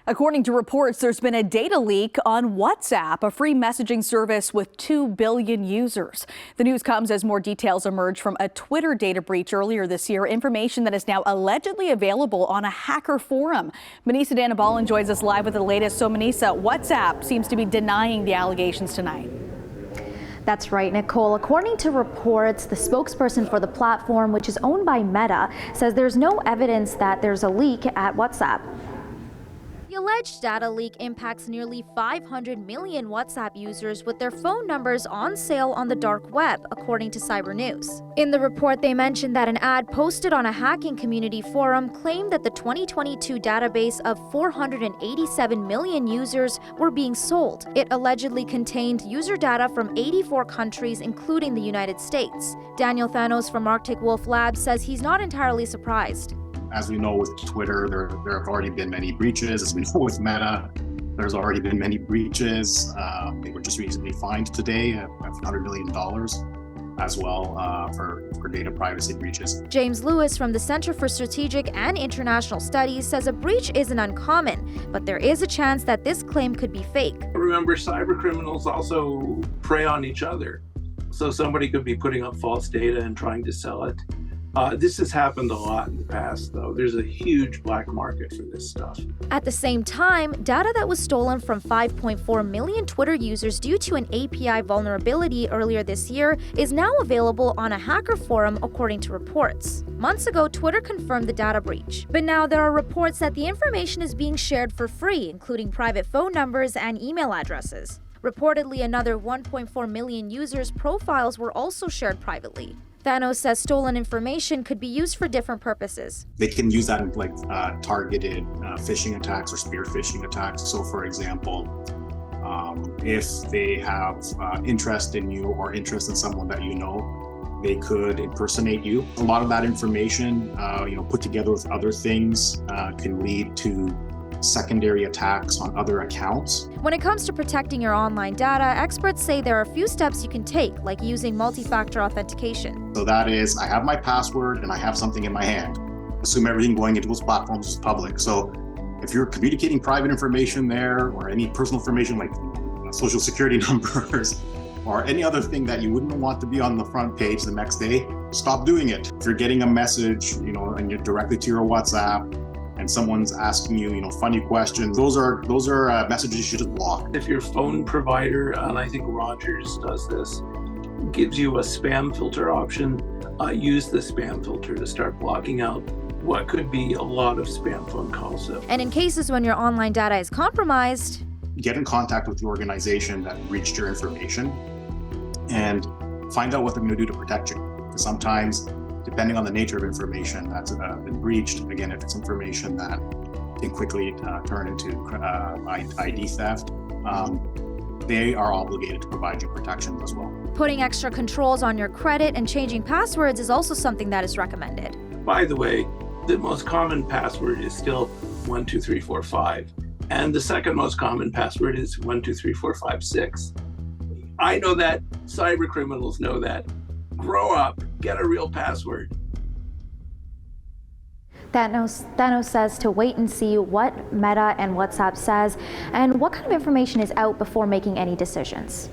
According to reports, there's been a data leak on WhatsApp, a free messaging service with 2 billion users. The news comes as more details emerge from a Twitter data breach earlier this year, information that is now allegedly available on a hacker forum. Manisa Danabalan joins us live with the latest. So Manisa, WhatsApp seems to be denying the allegations tonight. That's right, Nicole. According to reports, the spokesperson for the platform, which is owned by Meta, says there's no evidence that there's a leak at WhatsApp. The alleged data leak impacts nearly 500 million WhatsApp users with their phone numbers on sale on the dark web, according to Cyber News. In the report, they mentioned that an ad posted on a hacking community forum claimed that the 2022 database of 487 million users were being sold. It allegedly contained user data from 84 countries, including the United States. Daniel Thanos from Arctic Wolf Labs says he's not entirely surprised. As we know with Twitter, there have already been many breaches. As we know with Meta, there's already been many breaches. They were just recently fined today at $100 million as well for data privacy breaches. James Lewis from the Center for Strategic and International Studies says a breach isn't uncommon, but there is a chance that this claim could be fake. Remember, cyber criminals also prey on each other. So somebody could be putting up false data and trying to sell it. This has happened a lot in the past, though. There's a huge black market for this stuff. At the same time, data that was stolen from 5.4 million Twitter users due to an API vulnerability earlier this year is now available on a hacker forum, according to reports. Months ago, Twitter confirmed the data breach. But now there are reports that the information is being shared for free, including private phone numbers and email addresses. Reportedly, another 1.4 million users' profiles were also shared privately. Thanos says stolen information could be used for different purposes. They can use that in targeted phishing attacks or spear phishing attacks. So for example, if they have interest in you or interest in someone that you know, they could impersonate you. A lot of that information, put together with other things, can lead to secondary attacks on other accounts. When it comes to protecting your online data, experts say there are a few steps you can take, like using multi-factor authentication. So that is, I have my password and I have something in my hand. Assume everything going into those platforms is public. So if you're communicating private information there or any personal information like social security numbers or any other thing that you wouldn't want to be on the front page the next day, stop doing it. If you're getting a message, and you're directly to your WhatsApp, and someone's asking you, funny questions, those are messages you should just block. If your phone provider, and I think Rogers does this, gives you a spam filter option, use the spam filter to start blocking out what could be a lot of spam phone calls. And in cases when your online data is compromised, get in contact with the organization that breached your information and find out what they're going to do to protect you. Because sometimes, depending on the nature of information that's been breached, again, if it's information that can quickly turn into ID theft, they are obligated to provide you protection as well. Putting extra controls on your credit and changing passwords is also something that is recommended. By the way, the most common password is still 12345, and the second most common password is 123456. I know that, cyber criminals know that. Grow up, get a real password. Thanos says to wait and see what Meta and WhatsApp says and what kind of information is out before making any decisions.